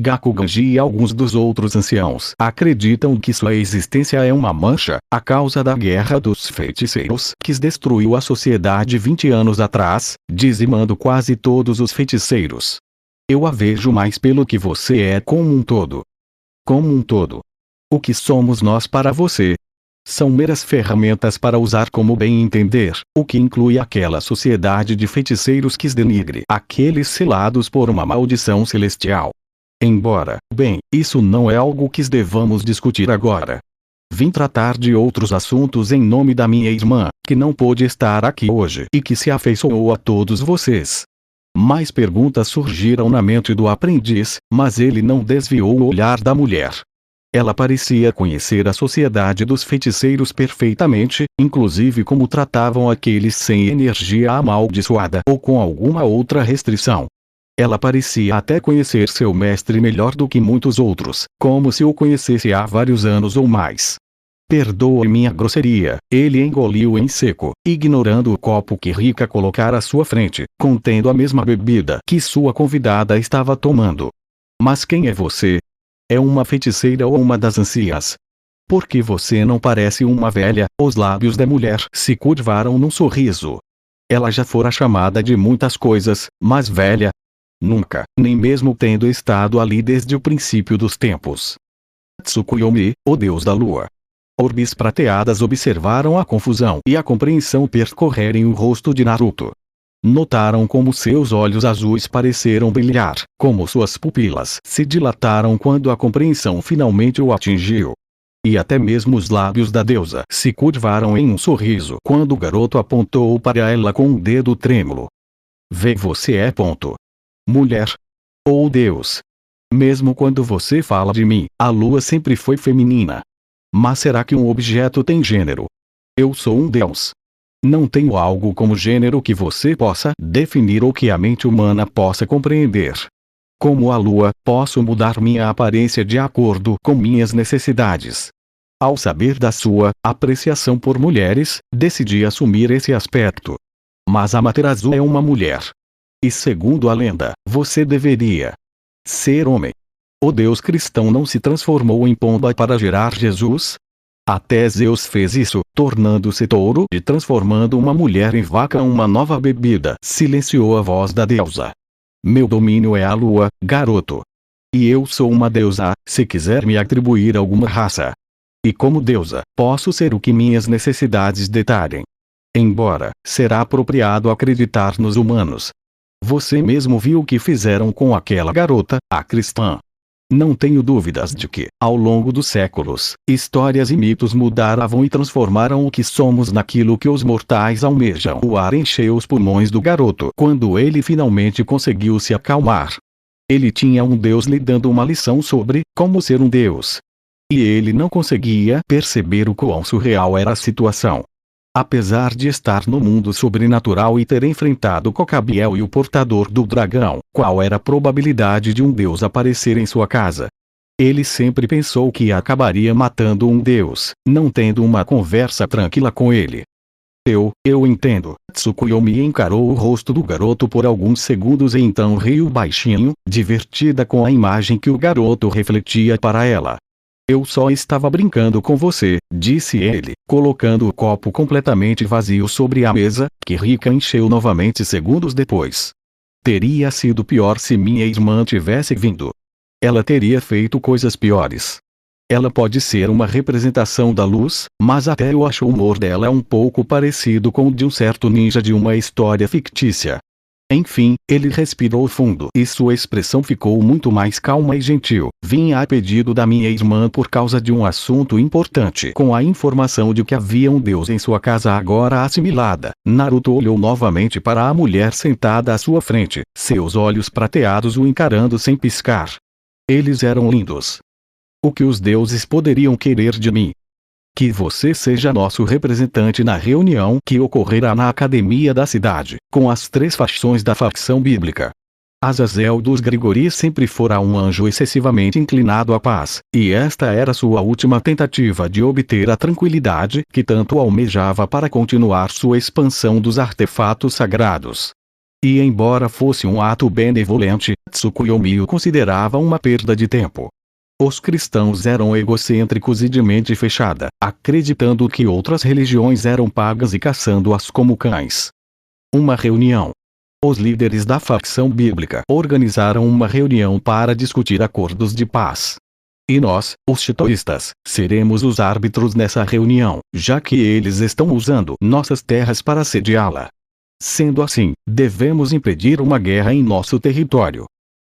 Gakuganji e alguns dos outros anciãos acreditam que sua existência é uma mancha, a causa da Guerra dos Feiticeiros que destruiu a sociedade 20 anos atrás, dizimando quase todos os feiticeiros. Eu a vejo mais pelo que você é como um todo. Como um todo. O que somos nós para você? São meras ferramentas para usar como bem entender, o que inclui aquela sociedade de feiticeiros que denigre aqueles selados por uma maldição celestial. Embora, bem, isso não é algo que devamos discutir agora. Vim tratar de outros assuntos em nome da minha irmã, que não pôde estar aqui hoje e que se afeiçoou a todos vocês. Mais perguntas surgiram na mente do aprendiz, mas ele não desviou o olhar da mulher. Ela parecia conhecer a sociedade dos feiticeiros perfeitamente, inclusive como tratavam aqueles sem energia amaldiçoada ou com alguma outra restrição. Ela parecia até conhecer seu mestre melhor do que muitos outros, como se o conhecesse há vários anos ou mais. Perdoe minha grosseria, ele engoliu em seco, ignorando o copo que Rika colocara à sua frente, contendo a mesma bebida que sua convidada estava tomando. Mas quem é você? É uma feiticeira ou uma das anciãs? Por que você não parece uma velha? Os lábios da mulher se curvaram num sorriso. Ela já fora chamada de muitas coisas, mas velha? Nunca, nem mesmo tendo estado ali desde o princípio dos tempos. Tsukuyomi, o deus da lua. Orbes prateadas observaram a confusão e a compreensão percorrerem o rosto de Naruto. Notaram como seus olhos azuis pareceram brilhar, como suas pupilas se dilataram quando a compreensão finalmente o atingiu. E até mesmo os lábios da deusa se curvaram em um sorriso quando o garoto apontou para ela com um dedo trêmulo. Vê, você é ponto. Mulher. Ou Deus. Mesmo quando você fala de mim, a lua sempre foi feminina. Mas será que um objeto tem gênero? Eu sou um deus. Não tenho algo como gênero que você possa definir ou que a mente humana possa compreender. Como a lua, posso mudar minha aparência de acordo com minhas necessidades. Ao saber da sua apreciação por mulheres, decidi assumir esse aspecto. Mas Amaterasu é uma mulher. E segundo a lenda, você deveria ser homem. O Deus cristão não se transformou em pomba para gerar Jesus? Até Zeus fez isso, tornando-se touro e transformando uma mulher em vaca. Uma nova bebida, silenciou a voz da deusa. Meu domínio é a lua, garoto. E eu sou uma deusa, se quiser me atribuir alguma raça. E como deusa, posso ser o que minhas necessidades detalhem. Embora, será apropriado acreditar nos humanos. Você mesmo viu o que fizeram com aquela garota, a cristã. Não tenho dúvidas de que, ao longo dos séculos, histórias e mitos mudaram e transformaram o que somos naquilo que os mortais almejam. O ar encheu os pulmões do garoto quando ele finalmente conseguiu se acalmar. Ele tinha um deus lhe dando uma lição sobre como ser um deus. E ele não conseguia perceber o quão surreal era a situação. Apesar de estar no mundo sobrenatural e ter enfrentado Cocabiel e o portador do dragão, qual era a probabilidade de um deus aparecer em sua casa? Ele sempre pensou que acabaria matando um deus, não tendo uma conversa tranquila com ele. Eu entendo. Tsukuyomi encarou o rosto do garoto por alguns segundos e então riu baixinho, divertida com a imagem que o garoto refletia para ela. Eu só estava brincando com você, disse ele, colocando o copo completamente vazio sobre a mesa, que Rika encheu novamente segundos depois. Teria sido pior se minha irmã tivesse vindo. Ela teria feito coisas piores. Ela pode ser uma representação da luz, mas até eu acho o humor dela um pouco parecido com o de um certo ninja de uma história fictícia. Enfim, ele respirou fundo e sua expressão ficou muito mais calma e gentil. Vinha a pedido da minha irmã por causa de um assunto importante. Com a informação de que havia um deus em sua casa agora assimilada, Naruto olhou novamente para a mulher sentada à sua frente, seus olhos prateados o encarando sem piscar. Eles eram lindos. O que os deuses poderiam querer de mim? Que você seja nosso representante na reunião que ocorrerá na academia da cidade, com as 3 facções da facção bíblica. Azazel dos Grigori sempre fora um anjo excessivamente inclinado à paz, e esta era sua última tentativa de obter a tranquilidade que tanto almejava para continuar sua expansão dos artefatos sagrados. E embora fosse um ato benevolente, Tsukuyomi o considerava uma perda de tempo. Os cristãos eram egocêntricos e de mente fechada, acreditando que outras religiões eram pagas e caçando-as como cães. Uma reunião. Os líderes da facção bíblica organizaram uma reunião para discutir acordos de paz. E nós, os shintoístas, seremos os árbitros nessa reunião, já que eles estão usando nossas terras para sediá-la. Sendo assim, devemos impedir uma guerra em nosso território.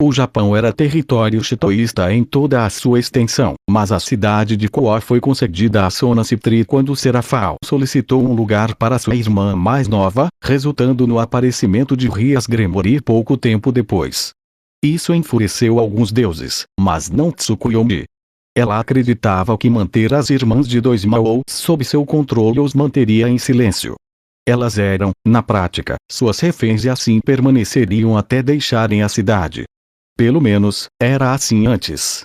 O Japão era território shintoísta em toda a sua extensão, mas a cidade de Koa foi concedida a Sona Citri quando Serafal solicitou um lugar para sua irmã mais nova, resultando no aparecimento de Rias Gremori pouco tempo depois. Isso enfureceu alguns deuses, mas não Tsukuyomi. Ela acreditava que manter as irmãs de 2 Mao sob seu controle os manteria em silêncio. Elas eram, na prática, suas reféns e assim permaneceriam até deixarem a cidade. Pelo menos, era assim antes.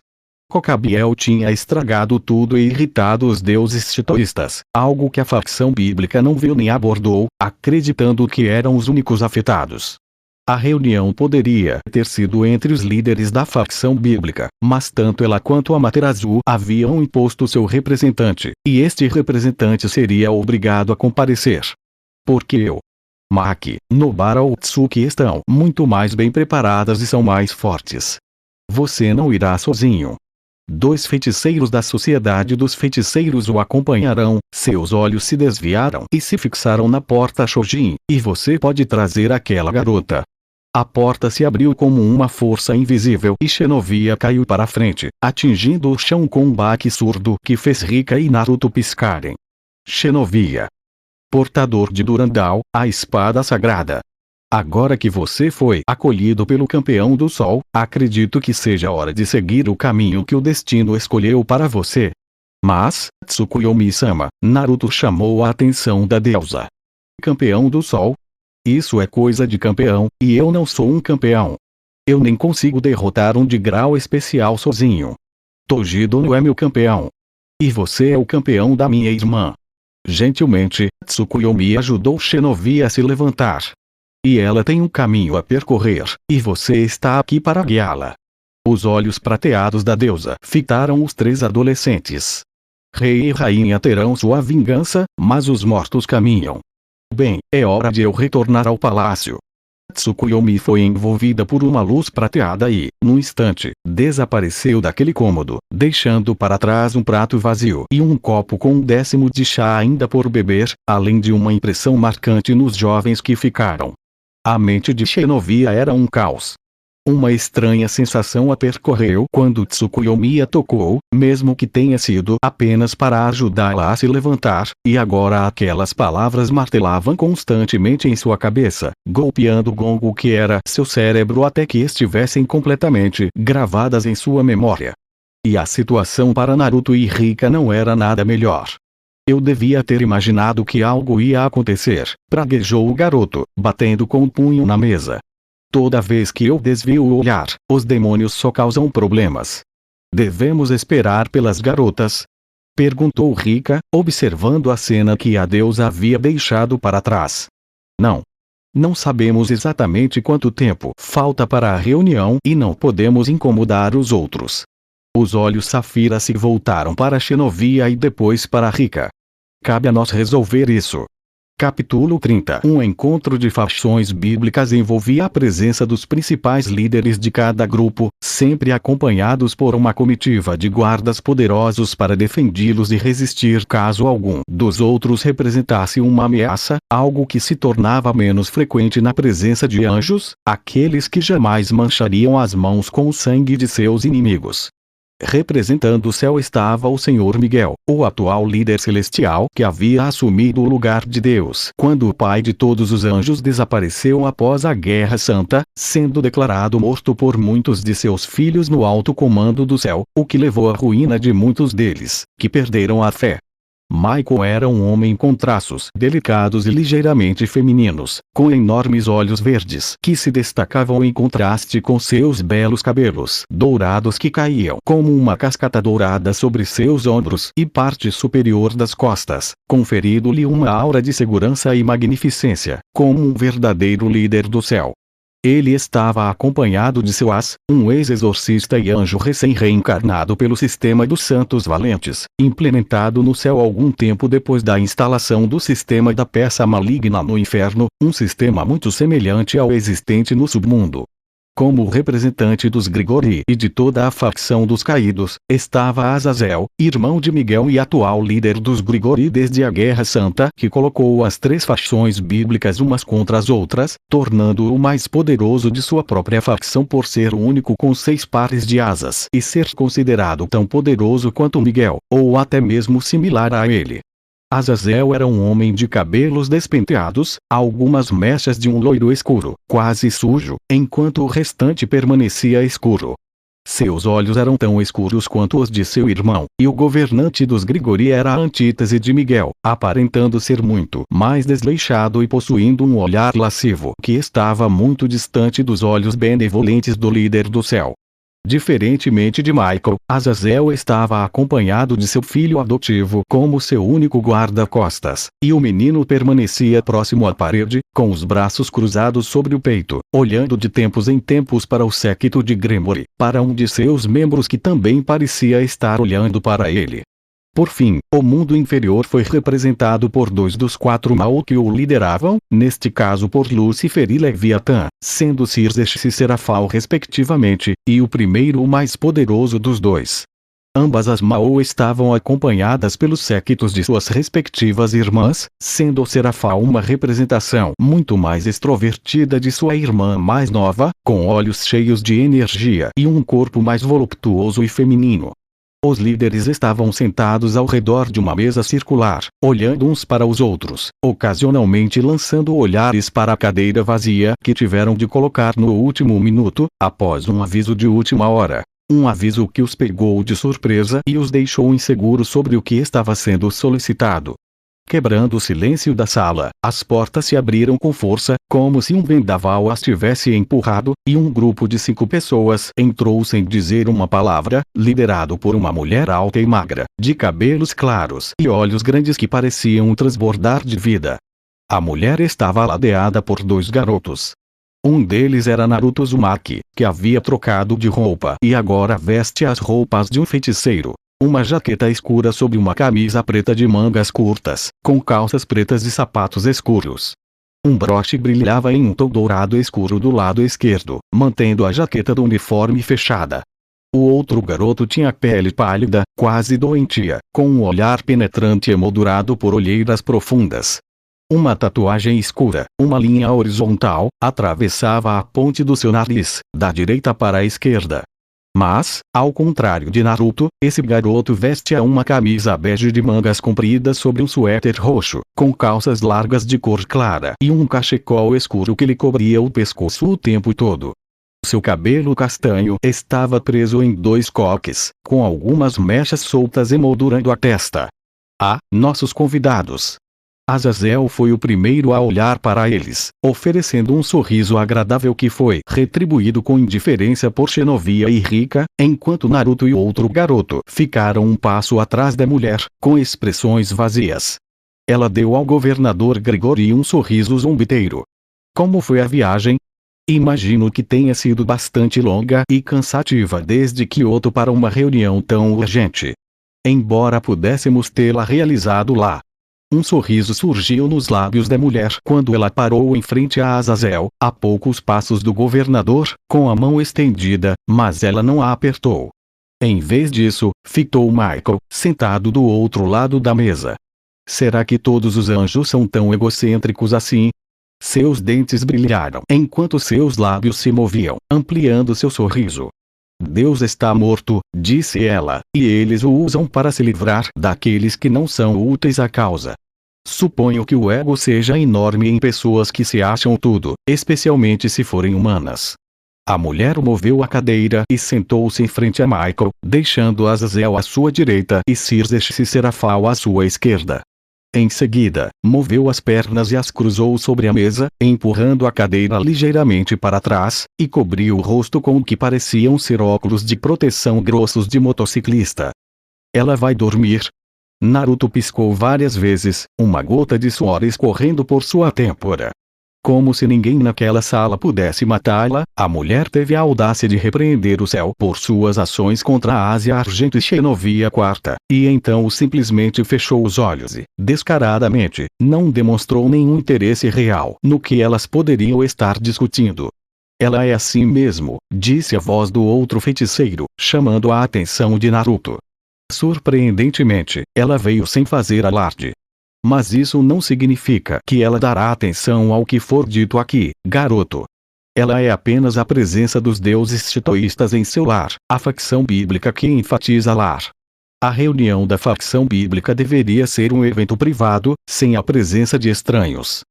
Cocabiel tinha estragado tudo e irritado os deuses shintoístas, algo que a facção bíblica não viu nem abordou, acreditando que eram os únicos afetados. A reunião poderia ter sido entre os líderes da facção bíblica, mas tanto ela quanto Amaterasu haviam imposto seu representante, e este representante seria obrigado a comparecer. Porque eu, Maki, Nobara ou Tsuki estão muito mais bem preparadas e são mais fortes. Você não irá sozinho. 2 feiticeiros da sociedade dos feiticeiros o acompanharão. Seus olhos se desviaram e se fixaram na porta Shojin, e você pode trazer aquela garota. A porta se abriu como uma força invisível e Xenovia caiu para a frente, atingindo o chão com um baque surdo que fez Rika e Naruto piscarem. Xenovia, portador de Durandal, a espada sagrada. Agora que você foi acolhido pelo campeão do sol, acredito que seja hora de seguir o caminho que o destino escolheu para você. Mas, Tsukuyomi-sama, Naruto chamou a atenção da deusa. Campeão do sol? Isso é coisa de campeão, e eu não sou um campeão. Eu nem consigo derrotar um de grau especial sozinho. Tojido não é meu campeão. E você é o campeão da minha irmã. Gentilmente, Tsukuyomi ajudou Xenovia a se levantar. E ela tem um caminho a percorrer, e você está aqui para guiá-la. Os olhos prateados da deusa fitaram os 3 adolescentes. Rei e rainha terão sua vingança, mas os mortos caminham. Bem, é hora de eu retornar ao palácio. Tsukuyomi foi envolvida por uma luz prateada e, num instante, desapareceu daquele cômodo, deixando para trás um prato vazio e um copo com um 10º de chá ainda por beber, além de uma impressão marcante nos jovens que ficaram. A mente de Xenovia era um caos. Uma estranha sensação a percorreu quando Tsukuyomi a tocou, mesmo que tenha sido apenas para ajudá-la a se levantar, e agora aquelas palavras martelavam constantemente em sua cabeça, golpeando o gongo que era seu cérebro até que estivessem completamente gravadas em sua memória. E a situação para Naruto e Rika não era nada melhor. Eu devia ter imaginado que algo ia acontecer, praguejou o garoto, batendo com o punho na mesa. Toda vez que eu desvio o olhar, os demônios só causam problemas. Devemos esperar pelas garotas? Perguntou Rika, observando a cena que a deusa havia deixado para trás. Não. Não sabemos exatamente quanto tempo falta para a reunião e não podemos incomodar os outros. Os olhos Safira se voltaram para Xenovia e depois para Rika. Cabe a nós resolver isso. Capítulo 30. Um encontro de facções bíblicas envolvia a presença dos principais líderes de cada grupo, sempre acompanhados por uma comitiva de guardas poderosos para defendê-los e resistir caso algum dos outros representasse uma ameaça, algo que se tornava menos frequente na presença de anjos, aqueles que jamais manchariam as mãos com o sangue de seus inimigos. Representando o céu estava o Senhor Miguel, o atual líder celestial que havia assumido o lugar de Deus quando o pai de todos os anjos desapareceu após a Guerra Santa, sendo declarado morto por muitos de seus filhos no alto comando do céu, o que levou à ruína de muitos deles, que perderam a fé. Michael era um homem com traços delicados e ligeiramente femininos, com enormes olhos verdes que se destacavam em contraste com seus belos cabelos dourados que caíam como uma cascata dourada sobre seus ombros e parte superior das costas, conferindo-lhe uma aura de segurança e magnificência, como um verdadeiro líder do céu. Ele estava acompanhado de seu as, um ex-exorcista e anjo recém-reencarnado pelo sistema dos Santos Valentes, implementado no céu algum tempo depois da instalação do sistema da peça maligna no inferno, um sistema muito semelhante ao existente no submundo. Como representante dos Grigori e de toda a facção dos caídos, estava Azazel, irmão de Miguel e atual líder dos Grigori desde a Guerra Santa, que colocou as 3 facções bíblicas umas contra as outras, tornando-o o mais poderoso de sua própria facção por ser o único com 6 pares de asas e ser considerado tão poderoso quanto Miguel, ou até mesmo similar a ele. Azazel era um homem de cabelos despenteados, algumas mechas de um loiro escuro, quase sujo, enquanto o restante permanecia escuro. Seus olhos eram tão escuros quanto os de seu irmão, e o governante dos Grigori era a antítese de Miguel, aparentando ser muito mais desleixado e possuindo um olhar lascivo que estava muito distante dos olhos benevolentes do líder do céu. Diferentemente de Michael, Azazel estava acompanhado de seu filho adotivo como seu único guarda-costas, e o menino permanecia próximo à parede, com os braços cruzados sobre o peito, olhando de tempos em tempos para o séquito de Gremory, para um de seus membros que também parecia estar olhando para ele. Por fim, o mundo inferior foi representado por 2 dos 4 mal que o lideravam, neste caso por Lúcifer e Leviatã, sendo Circe e Serafal respectivamente, e o primeiro o mais poderoso dos 2. Ambas as Mao estavam acompanhadas pelos séquitos de suas respectivas irmãs, sendo Serafá uma representação muito mais extrovertida de sua irmã mais nova, com olhos cheios de energia e um corpo mais voluptuoso e feminino. Os líderes estavam sentados ao redor de uma mesa circular, olhando uns para os outros, ocasionalmente lançando olhares para a cadeira vazia que tiveram de colocar no último minuto, após um aviso de última hora. Um aviso que os pegou de surpresa e os deixou inseguros sobre o que estava sendo solicitado. Quebrando o silêncio da sala, as portas se abriram com força, como se um vendaval as tivesse empurrado, e um grupo de 5 pessoas entrou sem dizer uma palavra, liderado por uma mulher alta e magra, de cabelos claros e olhos grandes que pareciam transbordar de vida. A mulher estava ladeada por 2 garotos. Um deles era Naruto Uzumaki, que havia trocado de roupa e agora veste as roupas de um feiticeiro. Uma jaqueta escura sobre uma camisa preta de mangas curtas, com calças pretas e sapatos escuros. Um broche brilhava em um tom dourado escuro do lado esquerdo, mantendo a jaqueta do uniforme fechada. O outro garoto tinha pele pálida, quase doentia, com um olhar penetrante emoldurado por olheiras profundas. Uma tatuagem escura, uma linha horizontal, atravessava a ponte do seu nariz, da direita para a esquerda. Mas, ao contrário de Naruto, esse garoto vestia uma camisa bege de mangas compridas sobre um suéter roxo, com calças largas de cor clara e um cachecol escuro que lhe cobria o pescoço o tempo todo. Seu cabelo castanho estava preso em 2 coques, com algumas mechas soltas emoldurando a testa. Nossos convidados. Azazel foi o primeiro a olhar para eles, oferecendo um sorriso agradável que foi retribuído com indiferença por Shinovia e Rika, enquanto Naruto e outro garoto ficaram um passo atrás da mulher, com expressões vazias. Ela deu ao governador Grigori um sorriso zombeteiro. Como foi a viagem? Imagino que tenha sido bastante longa e cansativa desde Kyoto para uma reunião tão urgente. Embora pudéssemos tê-la realizado lá. Um sorriso surgiu nos lábios da mulher quando ela parou em frente a Azazel, a poucos passos do governador, com a mão estendida, mas ela não a apertou. Em vez disso, fitou Michael, sentado do outro lado da mesa. Será que todos os anjos são tão egocêntricos assim? Seus dentes brilharam enquanto seus lábios se moviam, ampliando seu sorriso. Deus está morto, disse ela, e eles o usam para se livrar daqueles que não são úteis à causa. Suponho que o ego seja enorme em pessoas que se acham tudo, especialmente se forem humanas. A mulher moveu a cadeira e sentou-se em frente a Michael, deixando Azazel à sua direita e Circe Serafal à sua esquerda. Em seguida, moveu as pernas e as cruzou sobre a mesa, empurrando a cadeira ligeiramente para trás, e cobriu o rosto com o que pareciam ser óculos de proteção grossos de motociclista. Ela vai dormir? Naruto piscou várias vezes, uma gota de suor escorrendo por sua têmpora. Como se ninguém naquela sala pudesse matá-la, a mulher teve a audácia de repreender o céu por suas ações contra a Ásia Argento e Xenovia IV, e então simplesmente fechou os olhos e, descaradamente, não demonstrou nenhum interesse real no que elas poderiam estar discutindo. Ela é assim mesmo, disse a voz do outro feiticeiro, chamando a atenção de Naruto. Surpreendentemente, ela veio sem fazer alarde. Mas isso não significa que ela dará atenção ao que for dito aqui, garoto. Ela é apenas a presença dos deuses shintoístas em seu lar, a facção bíblica que enfatiza lar. A reunião da facção bíblica deveria ser um evento privado, sem a presença de estranhos.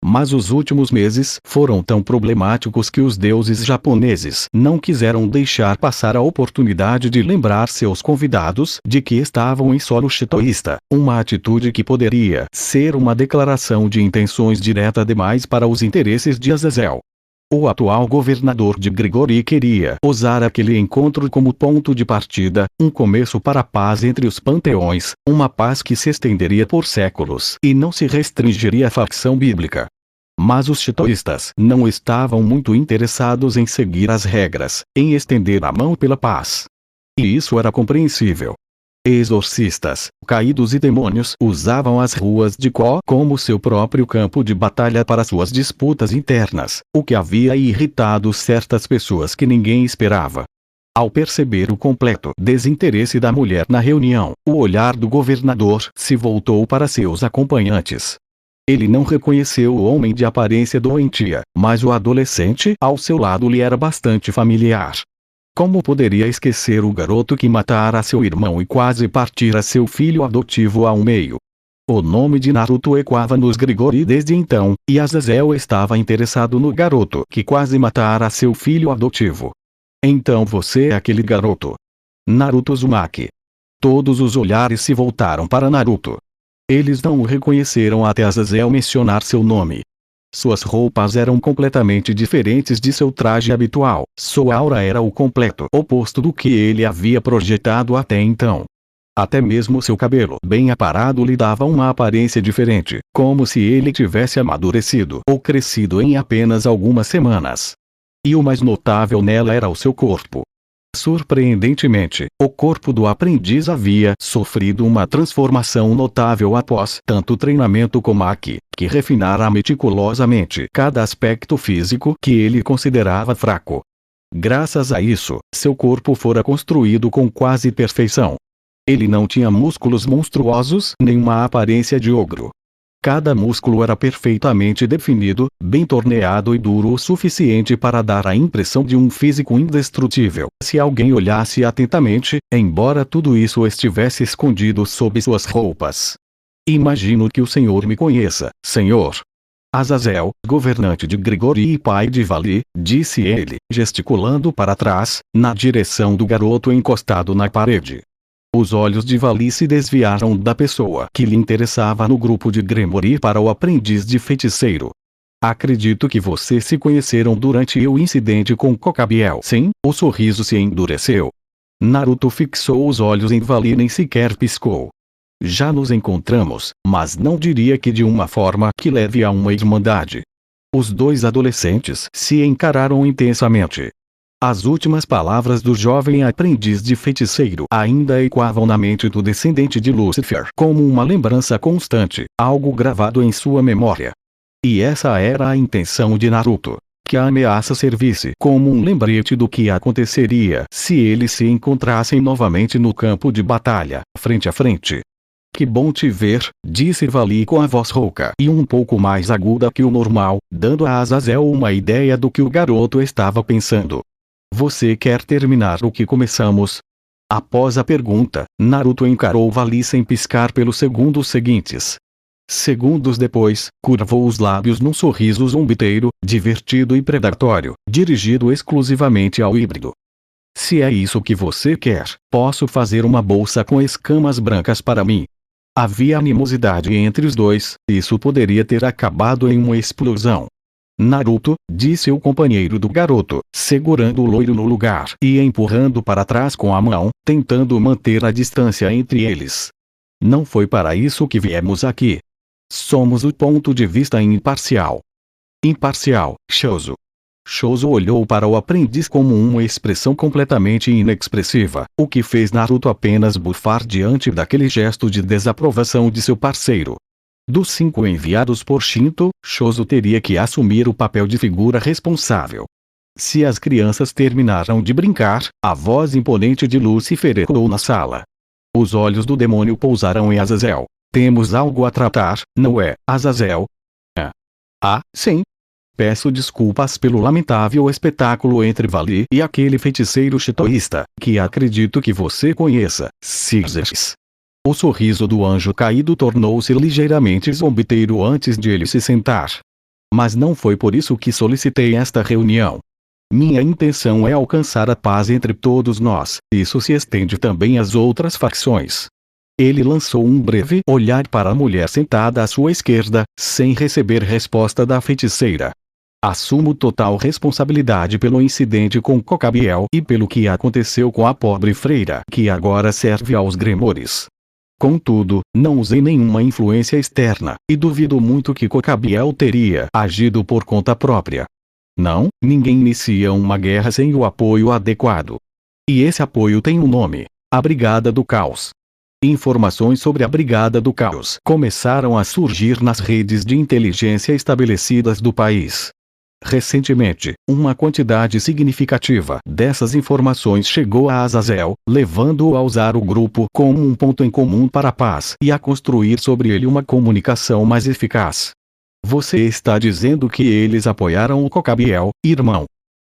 Mas os últimos meses foram tão problemáticos que os deuses japoneses não quiseram deixar passar a oportunidade de lembrar seus convidados de que estavam em solo shintoísta, uma atitude que poderia ser uma declaração de intenções direta demais para os interesses de Azazel. O atual governador de Grigori queria usar aquele encontro como ponto de partida, um começo para a paz entre os panteões, uma paz que se estenderia por séculos e não se restringiria à facção bíblica. Mas os shintoístas não estavam muito interessados em seguir as regras, em estender a mão pela paz. E isso era compreensível. Exorcistas, caídos e demônios usavam as ruas de Ko como seu próprio campo de batalha para suas disputas internas, o que havia irritado certas pessoas que ninguém esperava. Ao perceber o completo desinteresse da mulher na reunião, o olhar do governador se voltou para seus acompanhantes. Ele não reconheceu o homem de aparência doentia, mas o adolescente ao seu lado lhe era bastante familiar. Como poderia esquecer o garoto que matara seu irmão e quase partira seu filho adotivo ao meio? O nome de Naruto ecoava nos Grigori desde então, e Azazel estava interessado no garoto que quase matara seu filho adotivo. Então você é aquele garoto. Naruto Uzumaki. Todos os olhares se voltaram para Naruto. Eles não o reconheceram até Azazel mencionar seu nome. Suas roupas eram completamente diferentes de seu traje habitual, sua aura era o completo oposto do que ele havia projetado até então. Até mesmo seu cabelo bem aparado lhe dava uma aparência diferente, como se ele tivesse amadurecido ou crescido em apenas algumas semanas. E o mais notável nela era o seu corpo. Surpreendentemente, o corpo do aprendiz havia sofrido uma transformação notável após tanto treinamento como Aki, que refinara meticulosamente cada aspecto físico que ele considerava fraco. Graças a isso, seu corpo fora construído com quase perfeição. Ele não tinha músculos monstruosos nem uma aparência de ogro. Cada músculo era perfeitamente definido, bem torneado e duro o suficiente para dar a impressão de um físico indestrutível se alguém olhasse atentamente, embora tudo isso estivesse escondido sob suas roupas. Imagino que o senhor me conheça, senhor. Azazel, governante de Grigori e pai de Vali, disse ele, gesticulando para trás, na direção do garoto encostado na parede. Os olhos de Vali se desviaram da pessoa que lhe interessava no grupo de Gremori para o aprendiz de feiticeiro. Acredito que vocês se conheceram durante o incidente com Kokabiel. Sim, o sorriso se endureceu. Naruto fixou os olhos em Vali e nem sequer piscou. Já nos encontramos, mas não diria que de uma forma que leve a uma irmandade. Os dois adolescentes se encararam intensamente. As últimas palavras do jovem aprendiz de feiticeiro ainda ecoavam na mente do descendente de Lúcifer como uma lembrança constante, algo gravado em sua memória. E essa era a intenção de Naruto, que a ameaça servisse como um lembrete do que aconteceria se eles se encontrassem novamente no campo de batalha, frente a frente. Que bom te ver, disse Vali com a voz rouca e um pouco mais aguda que o normal, dando a Azazel uma ideia do que o garoto estava pensando. Você quer terminar o que começamos? Após a pergunta, Naruto encarou Vali sem piscar pelos segundos seguintes. Segundos depois, curvou os lábios num sorriso zombeteiro, divertido e predatório, dirigido exclusivamente ao híbrido. Se é isso que você quer, posso fazer uma bolsa com escamas brancas para mim. Havia animosidade entre os dois, isso poderia ter acabado em uma explosão. Naruto, disse o companheiro do garoto, segurando o loiro no lugar e empurrando para trás com a mão, tentando manter a distância entre eles. Não foi para isso que viemos aqui. Somos o ponto de vista imparcial. Imparcial, Shozo. Shozo olhou para o aprendiz com uma expressão completamente inexpressiva, o que fez Naruto apenas bufar diante daquele gesto de desaprovação de seu parceiro. Dos 5 enviados por Shinto, Shozo teria que assumir o papel de figura responsável. Se as crianças terminaram de brincar, a voz imponente de Lúcifer ecoou na sala. Os olhos do demônio pousaram em Azazel. Temos algo a tratar, não é, Azazel? Sim. Peço desculpas pelo lamentável espetáculo entre Vali e aquele feiticeiro shintoísta, que acredito que você conheça, Xerxes. O sorriso do anjo caído tornou-se ligeiramente zombeteiro antes de ele se sentar. Mas não foi por isso que solicitei esta reunião. Minha intenção é alcançar a paz entre todos nós, isso se estende também às outras facções. Ele lançou um breve olhar para a mulher sentada à sua esquerda, sem receber resposta da feiticeira. Assumo total responsabilidade pelo incidente com Kokabiel e pelo que aconteceu com a pobre freira que agora serve aos Gremores. Contudo, não usei nenhuma influência externa, e duvido muito que Kokabiel teria agido por conta própria. Não, ninguém inicia uma guerra sem o apoio adequado. E esse apoio tem um nome: a Brigada do Caos. Informações sobre a Brigada do Caos começaram a surgir nas redes de inteligência estabelecidas do país. Recentemente, uma quantidade significativa dessas informações chegou a Azazel, levando-o a usar o grupo como um ponto em comum para a paz e a construir sobre ele uma comunicação mais eficaz. Você está dizendo que eles apoiaram o Cocabiel, irmão?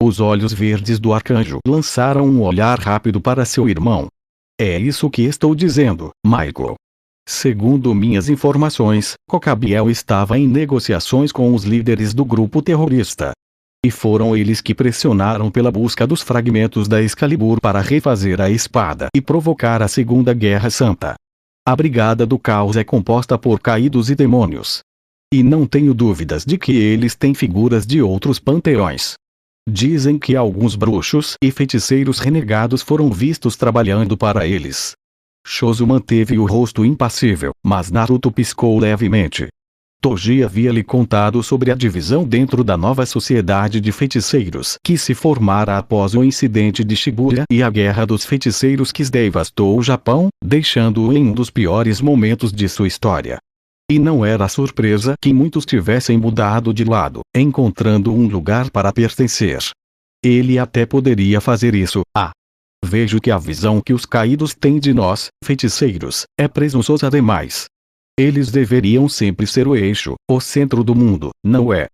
Os olhos verdes do arcanjo lançaram um olhar rápido para seu irmão. É isso que estou dizendo, Michael. Segundo minhas informações, Cocabiel estava em negociações com os líderes do grupo terrorista. E foram eles que pressionaram pela busca dos fragmentos da Excalibur para refazer a espada e provocar a Segunda Guerra Santa. A Brigada do Caos é composta por caídos e demônios. E não tenho dúvidas de que eles têm figuras de outros panteões. Dizem que alguns bruxos e feiticeiros renegados foram vistos trabalhando para eles. Shozo manteve o rosto impassível, mas Naruto piscou levemente. Toji havia lhe contado sobre a divisão dentro da nova sociedade de feiticeiros que se formara após o incidente de Shibuya e a guerra dos feiticeiros que devastou o Japão, deixando-o em um dos piores momentos de sua história. E não era surpresa que muitos tivessem mudado de lado, encontrando um lugar para pertencer. Ele até poderia fazer isso. Vejo que a visão que os caídos têm de nós, feiticeiros, é presunçosa demais. Eles deveriam sempre ser o eixo, o centro do mundo, não é?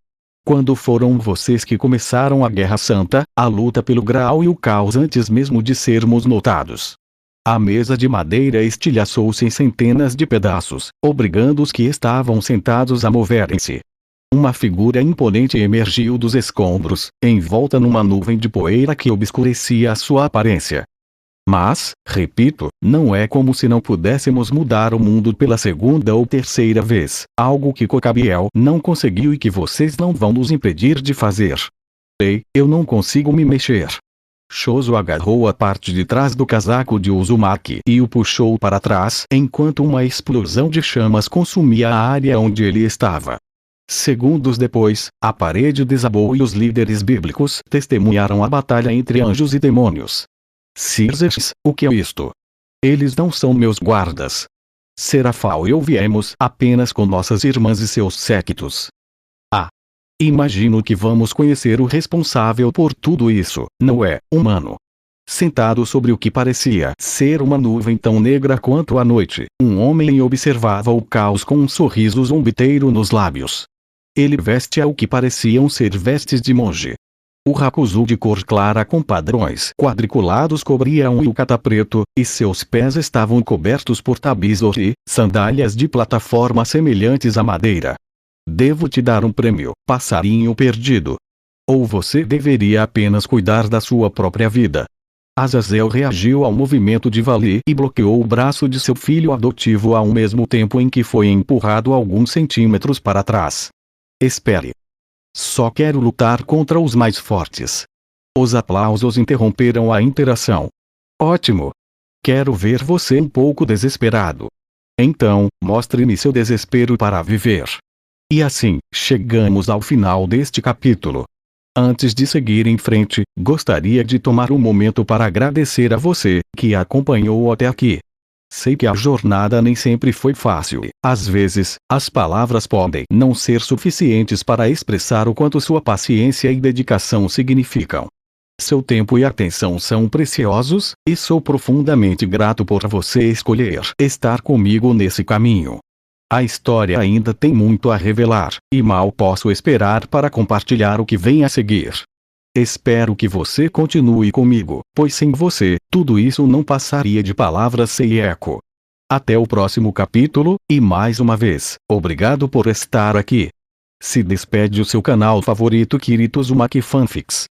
Quando foram vocês que começaram a Guerra Santa, a luta pelo Graal e o caos antes mesmo de sermos notados. A mesa de madeira estilhaçou-se em centenas de pedaços, obrigando os que estavam sentados a moverem-se. Uma figura imponente emergiu dos escombros, envolta numa nuvem de poeira que obscurecia a sua aparência. Mas, repito, não é como se não pudéssemos mudar o mundo pela segunda ou terceira vez, algo que Cocabiel não conseguiu e que vocês não vão nos impedir de fazer. Ei, eu não consigo me mexer. Shozo agarrou a parte de trás do casaco de Uzumaki e o puxou para trás enquanto uma explosão de chamas consumia a área onde ele estava. Segundos depois, a parede desabou e os líderes bíblicos testemunharam a batalha entre anjos e demônios. Circes, o que é isto? Eles não são meus guardas. Serafal e eu viemos apenas com nossas irmãs e seus séquitos. Imagino que vamos conhecer o responsável por tudo isso, não é, humano? Sentado sobre o que parecia ser uma nuvem tão negra quanto a noite, um homem observava o caos com um sorriso zombeteiro nos lábios. Ele vestia o que pareciam ser vestes de monge. O rakuzu de cor clara com padrões quadriculados cobria um yukata preto, e seus pés estavam cobertos por tabis-ori, sandálias de plataforma semelhantes à madeira. Devo te dar um prêmio, passarinho perdido. Ou você deveria apenas cuidar da sua própria vida. Azazel reagiu ao movimento de Vali e bloqueou o braço de seu filho adotivo ao mesmo tempo em que foi empurrado alguns centímetros para trás. Espere. Só quero lutar contra os mais fortes. Os aplausos interromperam a interação. Ótimo. Quero ver você um pouco desesperado. Então, mostre-me seu desespero para viver. E assim, chegamos ao final deste capítulo. Antes de seguir em frente, gostaria de tomar um momento para agradecer a você, que acompanhou até aqui. Sei que a jornada nem sempre foi fácil e, às vezes, as palavras podem não ser suficientes para expressar o quanto sua paciência e dedicação significam. Seu tempo e atenção são preciosos, e sou profundamente grato por você escolher estar comigo nesse caminho. A história ainda tem muito a revelar, e mal posso esperar para compartilhar o que vem a seguir. Espero que você continue comigo, pois sem você, tudo isso não passaria de palavras sem eco. Até o próximo capítulo, e mais uma vez, obrigado por estar aqui. Se despede o seu canal favorito Kirito Uzumaki Fanfics.